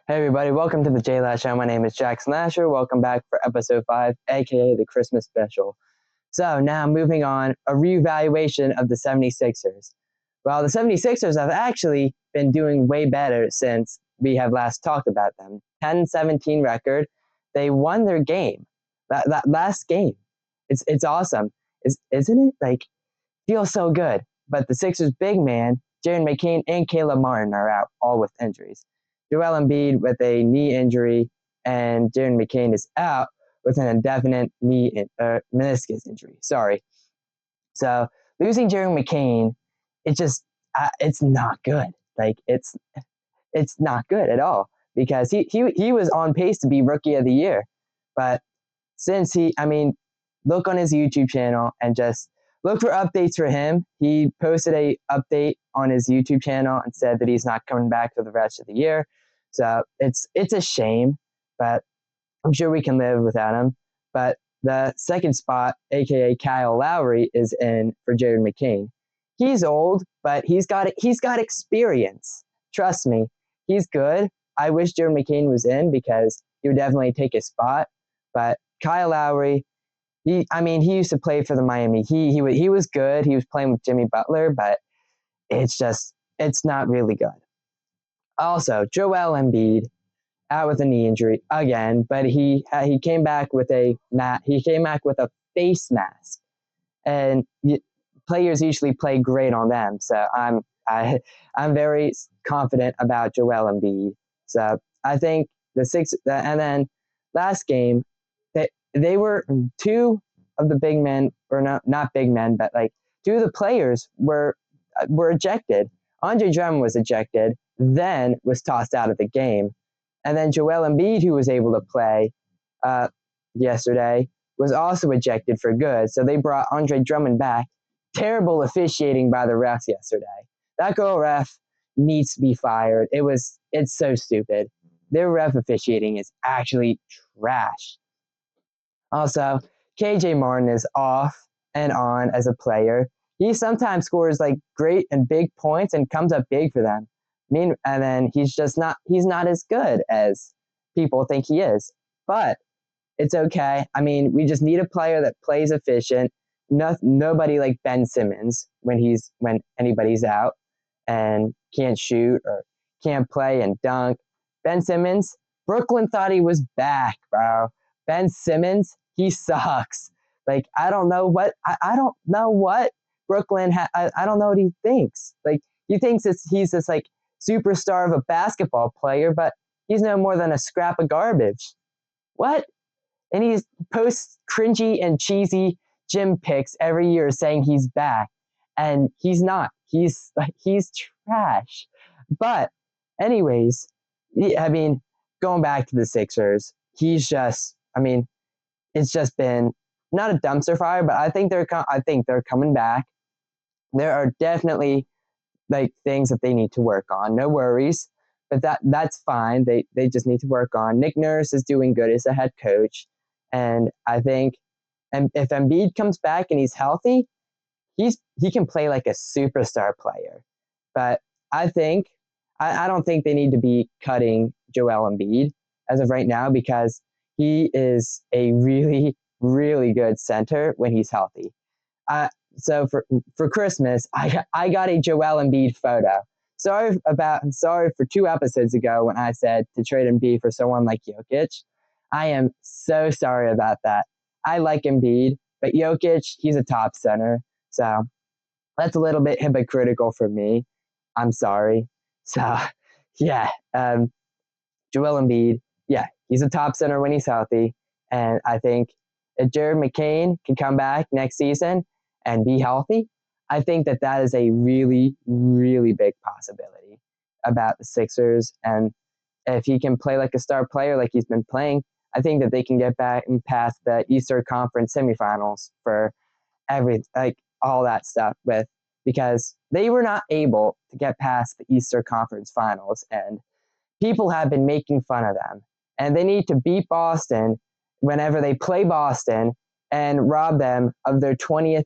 Hey everybody, welcome to the JLash Show. My name is Jackson Lasher. Welcome back for episode 5, aka the Christmas special. So now moving on, a reevaluation of the 76ers. Well, the 76ers have actually been doing way better since we have last talked about them. 10-17 record. They won their game. That last game. It's awesome. Isn't it? Like, feels so good. But the Sixers big man, Jaron McCain and Caleb Martin are out, all with injuries. Joel Embiid with a knee injury, and Jaron McCain is out with an indefinite meniscus injury. Sorry. So losing Jaron McCain, it's not good. Like it's not good at all because he was on pace to be Rookie of the Year, but since look on his YouTube channel and just look for updates for him. He posted a update on his YouTube channel and said that he's not coming back for the rest of the year. So it's a shame, but I'm sure we can live without him. But the second spot, aka Kyle Lowry, is in for Jared McCain. He's old, but he's got experience. Trust me, he's good. I wish Jared McCain was in because he would definitely take his spot. But Kyle Lowry, he used to play for the Miami Heat. He was good. He was playing with Jimmy Butler, but it's not really good. Also, Joel Embiid out with a knee injury again, but he came back with a face mask, and players usually play great on them. So I'm very confident about Joel Embiid. So I think and then last game they were two of the big men, or not big men, but like two of the players were ejected. Andre Drummond was ejected, then was tossed out of the game. And then Joel Embiid, who was able to play yesterday, was also ejected for good. So they brought Andre Drummond back. Terrible officiating by the refs yesterday. That girl ref needs to be fired. It's so stupid. Their ref officiating is actually trash. Also, KJ Martin is off and on as a player. He sometimes scores like great and big points and comes up big for them. And then he's not as good as people think he is. But it's okay. We just need a player that plays efficient. Nobody like Ben Simmons when anybody's out and can't shoot or can't play and dunk. Ben Simmons, Brooklyn thought he was back, bro. Ben Simmons, he sucks. Like I don't know what Brooklyn. I don't know what he thinks. Like he thinks he's this like superstar of a basketball player, but he's no more than a scrap of garbage. What? And he posts cringy and cheesy gym pics every year saying he's back, and he's not. He's trash. But anyways, going back to the Sixers, he's just. It's just been not a dumpster fire, but I think they're coming back. There are definitely like things that they need to work on. No worries, but that's fine. They just need to work on. Nick Nurse is doing good as a head coach, and I think, and if Embiid comes back and he's healthy, he can play like a superstar player. But I don't think they need to be cutting Joel Embiid as of right now because he is a really, really good center when he's healthy. So for Christmas, I got a Joel Embiid photo. Sorry for 2 episodes ago when I said to trade Embiid for someone like Jokic. I am so sorry about that. I like Embiid, but Jokic, he's a top center. So that's a little bit hypocritical for me. I'm sorry. So yeah, Joel Embiid, yeah, he's a top center when he's healthy. And I think if Jared McCain can come back next season and be healthy, I think that is a really, really big possibility about the Sixers. And if he can play like a star player like he's been playing, I think that they can get back and past the Eastern Conference semifinals for all that stuff because they were not able to get past the Eastern Conference finals, and people have been making fun of them. And they need to beat Boston whenever they play Boston and rob them of their 20th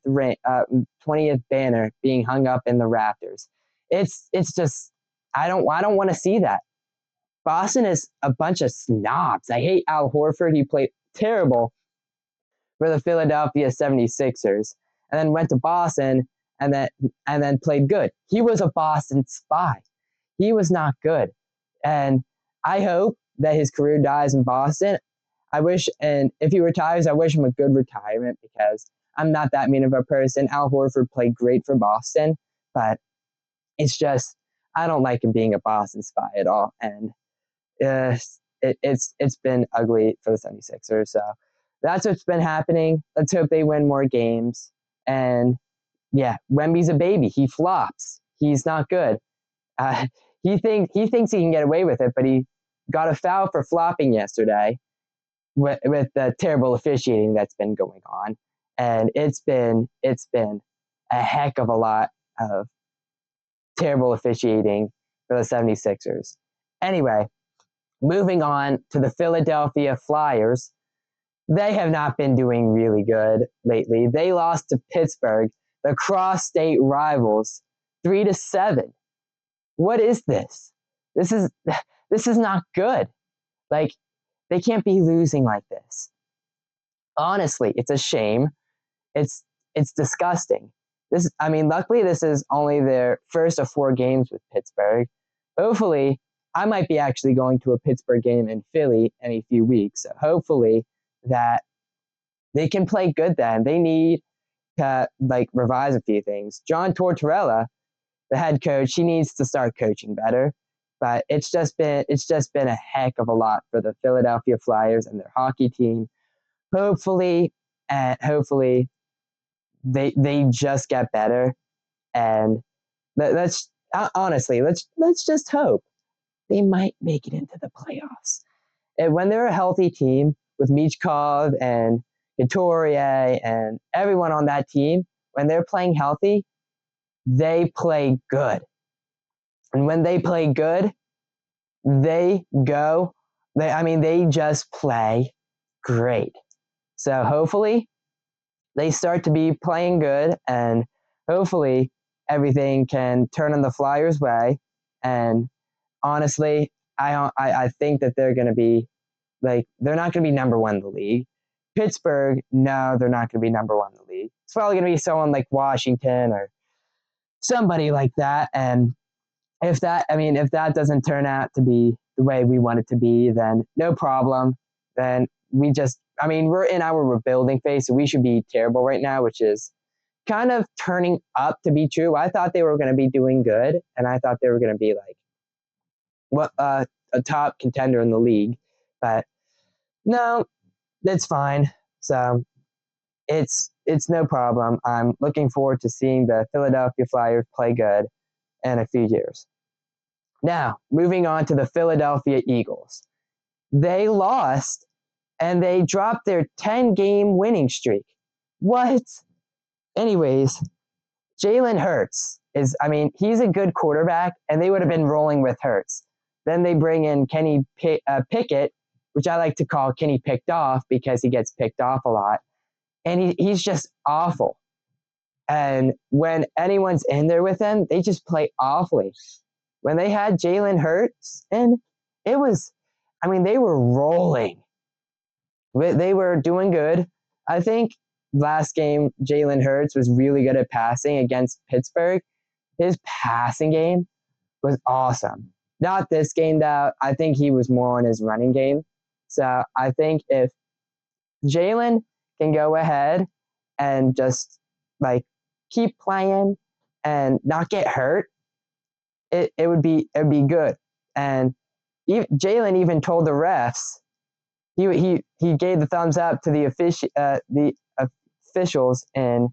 banner being hung up in the rafters. It's just I don't want to see that. Boston is a bunch of snobs. I hate Al Horford. He played terrible for the Philadelphia 76ers and then went to Boston and then played good. He was a Boston spy. He was not good. And I hope that his career dies in Boston. I wish, and if he retires, I wish him a good retirement because I'm not that mean of a person. Al Horford played great for Boston, but it's just, I don't like him being a Boston spy at all. And it's been ugly for the 76ers. So that's what's been happening. Let's hope they win more games. And yeah, Wemby's a baby. He flops. He's not good. Uh, he thinks he can get away with it, but he got a foul for flopping yesterday with the terrible officiating that's been going on. And it's been a heck of a lot of terrible officiating for the 76ers. Anyway, moving on to the Philadelphia Flyers. They have not been doing really good lately. They lost to Pittsburgh, the cross-state rivals, 3-7. What is this? This is not good. Like, they can't be losing like this. Honestly, it's a shame. It's disgusting. Luckily this is only their first of 4 games with Pittsburgh. Hopefully, I might be actually going to a Pittsburgh game in Philly in a few weeks. So hopefully that they can play good then. They need to revise a few things. John Tortorella, the head coach, he needs to start coaching better. But it's just been a heck of a lot for the Philadelphia Flyers and their hockey team. Hopefully they just get better, and let's just hope they might make it into the playoffs. And when they're a healthy team with Michkov and Couturier and everyone on that team, when they're playing healthy, they play good. And when they play good, they just play great. So hopefully they start to be playing good, and hopefully everything can turn in the Flyers' way. And honestly, I think that they're going to be they're not going to be number 1 in the league. Pittsburgh, no, they're not going to be number 1 in the league. It's probably going to be someone like Washington or somebody like that. And if that doesn't turn out to be the way we want it to be, then no problem. Then we're in our rebuilding phase, so we should be terrible right now, which is kind of turning up to be true. I thought they were going to be doing good, and I thought they were going to be a top contender in the league. But no, it's fine. So it's no problem. I'm looking forward to seeing the Philadelphia Flyers play good in a few years. Now, moving on to the Philadelphia Eagles. They lost, and they dropped their 10-game winning streak. What? Anyways, Jalen Hurts he's a good quarterback, and they would have been rolling with Hurts. Then they bring in Kenny Pickett, which I like to call Kenny Picked Off because he gets picked off a lot. And he's just awful. And when anyone's in there with him, they just play awfully. When they had Jalen Hurts in, they were rolling. They were doing good. I think last game, Jalen Hurts was really good at passing against Pittsburgh. His passing game was awesome. Not this game, though. I think he was more on his running game. So I think if Jalen can go ahead and just keep playing and not get hurt, it would be good. And Jalen even told the refs, he gave the thumbs up to the officials in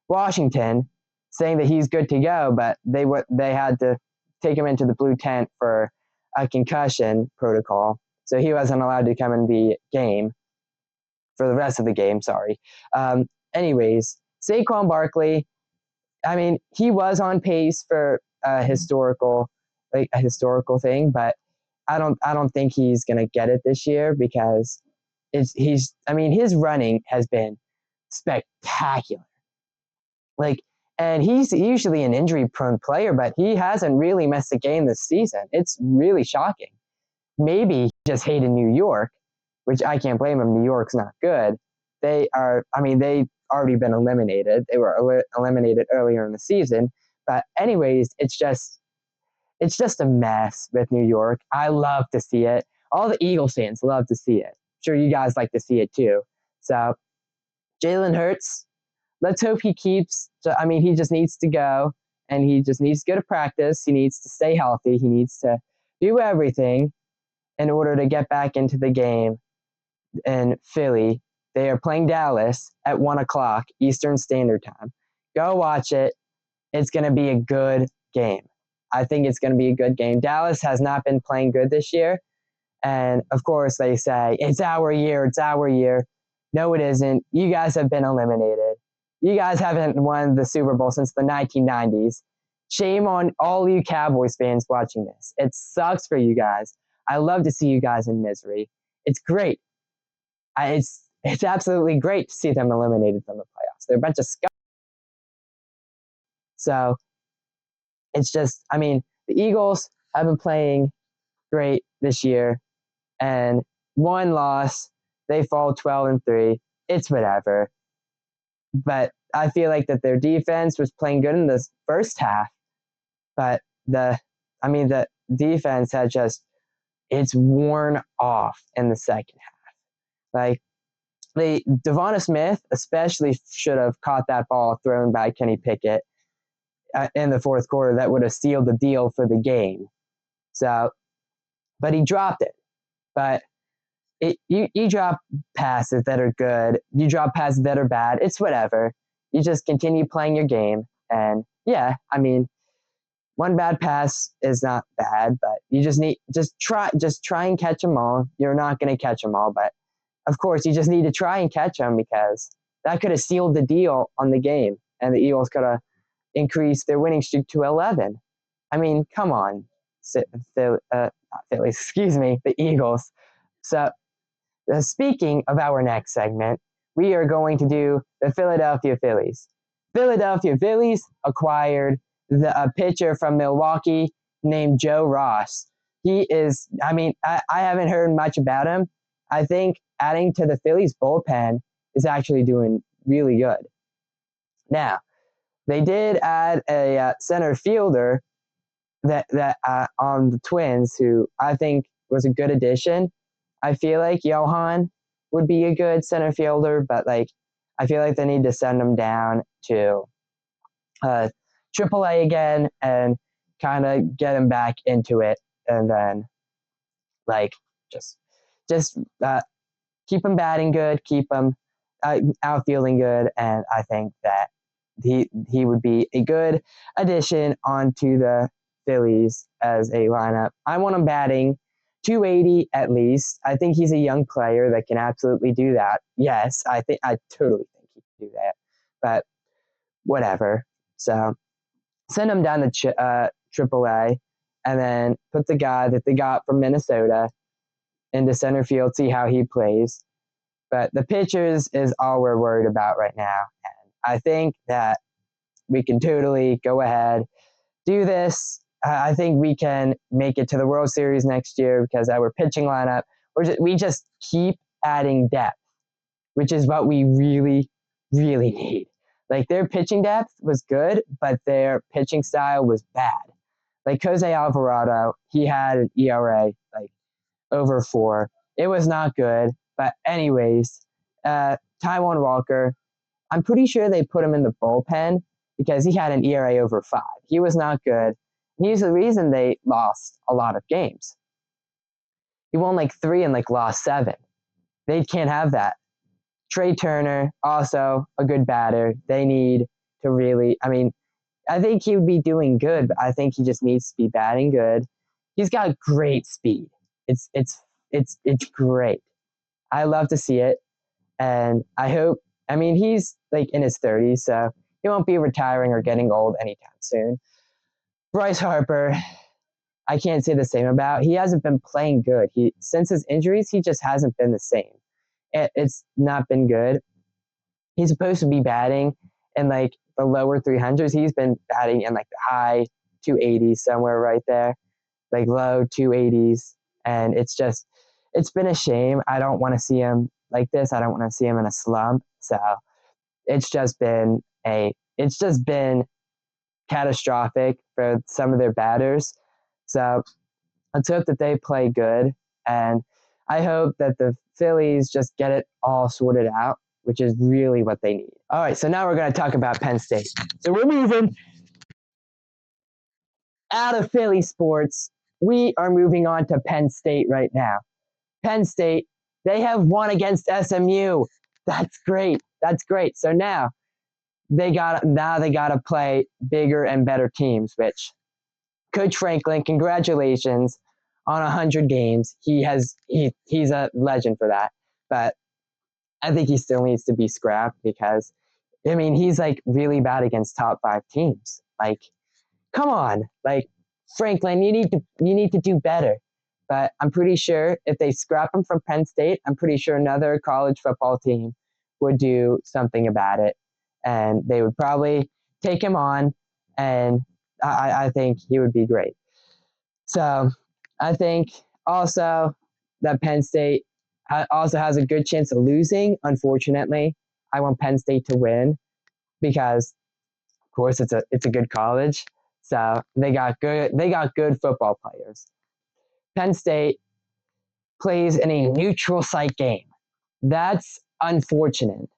Washington, saying that he's good to go, but they had to take him into the blue tent for a concussion protocol, so he wasn't allowed to come in the game for the rest of the game. Sorry. Anyways, Saquon Barkley, he was on pace for a historical thing, but I don't think he's gonna get it this year because his running has been spectacular. And he's usually an injury-prone player, but he hasn't really missed a game this season. It's really shocking. maybe he just hated New York, which I can't blame him. New York's not good. They've already been eliminated. They were eliminated earlier in the season. But anyways, it's just a mess with New York. I love to see it. All the Eagles fans love to see it. Sure, you guys like to see it too. So Jalen Hurts, let's hope he keeps. He just needs to go, and he just needs to go to practice. He needs to stay healthy. He needs to do everything in order to get back into the game in Philly. They are playing Dallas at 1 o'clock Eastern Standard Time. Go watch it. It's going to be a good game. I think it's going to be a good game. Dallas has not been playing good this year. And, of course, they say, it's our year, it's our year. No, it isn't. You guys have been eliminated. You guys haven't won the Super Bowl since the 1990s. Shame on all you Cowboys fans watching this. It sucks for you guys. I love to see you guys in misery. It's great. It's absolutely great to see them eliminated from the playoffs. They're a bunch of scum. So it's just, the Eagles have been playing great this year, and one loss, they fall 12-3. It's whatever. But I feel like that their defense was playing good in the first half, but the defense had it's worn off in the second half. Like, Devonta Smith especially should have caught that ball thrown by Kenny Pickett in the fourth quarter. That would have sealed the deal for the game. So, but he dropped it. But you drop passes that are good. You drop passes that are bad. It's whatever. You just continue playing your game. And yeah, one bad pass is not bad, but you just try and catch them all. You're not going to catch them all, but of course you just need to try and catch them, because that could have sealed the deal on the game, and the Eagles could have increased their winning streak to 11. Come on, Phillies, the Eagles. So, speaking of our next segment, we are going to do the Philadelphia Phillies. Philadelphia Phillies acquired a pitcher from Milwaukee named Joe Ross. He is, I haven't heard much about him. I think adding to the Phillies bullpen is actually doing really good. Now, they did add a center fielder that on the Twins, who I think was a good addition. I feel like Johan would be a good center fielder, but I feel like they need to send him down to AAA again and kind of get him back into it, and then just keep him batting good, keep him outfielding good, and I think that he would be a good addition onto the Phillies as a lineup. I want him batting 280 at least. I think he's a young player that can absolutely do that. Yes, I totally think he can do that. But whatever. So send him down to AAA, and then put the guy that they got from Minnesota into center field, see how he plays. But the pitchers is all we're worried about right now. And I think that we can totally go ahead, do this. I think we can make it to the World Series next year, because our pitching lineup, we just keep adding depth, which is what we really, really need. Their pitching depth was good, but their pitching style was bad. Jose Alvarado, he had an ERA over 4. It was not good. But anyways, Taijuan Walker, I'm pretty sure they put him in the bullpen because he had an ERA over 5. He was not good. He's the reason they lost a lot of games. He won 3 and lost 7. They can't have that. Trey Turner, also a good batter. They need to really, I think he would be doing good, but I think he just needs to be batting good. He's got great speed. It's great. I love to see it, and I hope. He's in his 30s, so he won't be retiring or getting old anytime soon. Bryce Harper, I can't say the same about. He hasn't been playing good. Since his injuries, he just hasn't been the same. It's not been good. He's supposed to be batting in the lower 300s. He's been batting in the high 280s, somewhere right there, low 280s. And it's been a shame. I don't want to see him like this. I don't want to see him in a slump. So it's just been catastrophic for some of their batters. So let's hope that they play good. And I hope that the Phillies just get it all sorted out, which is really what they need. All right, so now we're going to talk about Penn State. So we're moving out of Philly sports. We are moving on to Penn State right now. Penn State, they have won against SMU. That's great. That's great. So now they got to play bigger and better teams, which Coach Franklin, congratulations on 100 games. He's a legend for that. But I think he still needs to be scrapped because, I mean, he's like really bad against top 5 teams. Like, come on, like Franklin, you need to do better. But I'm pretty sure if they scrap him from Penn State, I'm pretty sure another college football team would do something about it, and they would probably take him on, and I think he would be great. So I think also that Penn State also has a good chance of losing. Unfortunately, I want Penn State to win because, of course, it's a good college. So they got good football players. Penn State plays in a neutral site game. That's unfortunate.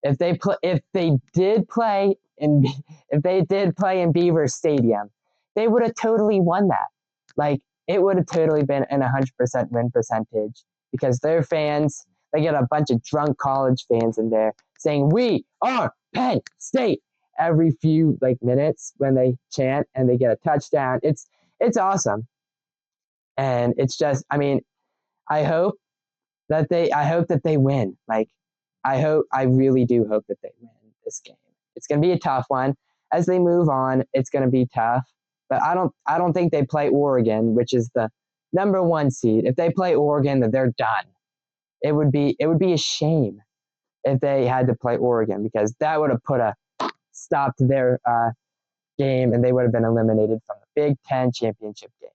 If they did play in Beaver Stadium, they would have totally won that. Like, it would have totally been an 100% win percentage because their fans, they get a bunch of drunk college fans in there saying, "We are Penn State," every few minutes when they chant and they get a touchdown. It's awesome. And it's just, I mean, I hope that they win. Like, I really do hope that they win this game. It's going to be a tough one. As they move on, it's going to be tough. But I don't think they play Oregon, which is the number 1 seed. If they play Oregon, then they're done. It would be a shame if they had to play Oregon because that would have put a stop to their game and they would have been eliminated from the Big Ten championship game.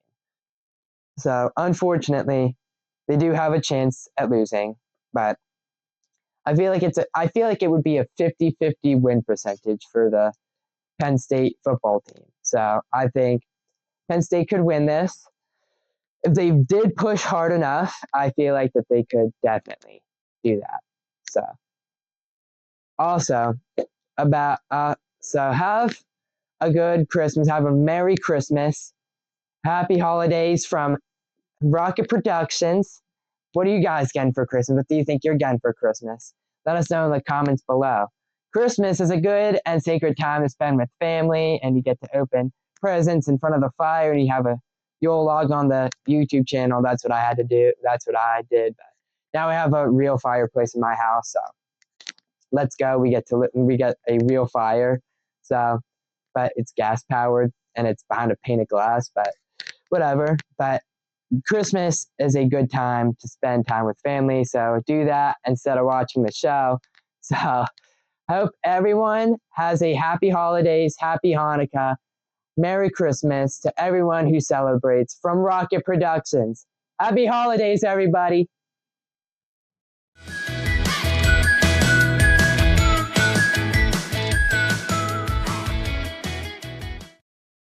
So unfortunately, they do have a chance at losing, but I feel like it would be a 50-50 win percentage for the Penn State football team. So I think Penn State could win this. If they did push hard enough, I feel like that they could definitely do that. So also so have a good Christmas, have a Merry Christmas, Happy Holidays from Rocket Productions. What are you guys getting for Christmas? What do you think you're getting for Christmas? Let us know in the comments below. Christmas is a good and sacred time to spend with family, and you get to open presents in front of the fire, and you'll log on the YouTube channel. That's what I had to do. That's what I did. But now we have a real fireplace in my house, so let's go. We get a real fire. So, but it's gas powered and it's behind a pane of glass, but whatever. But Christmas is a good time to spend time with family, so do that instead of watching the show. So I hope everyone has a happy holidays, happy Hanukkah, Merry Christmas to everyone who celebrates from Rocket Productions. Happy holidays, everybody.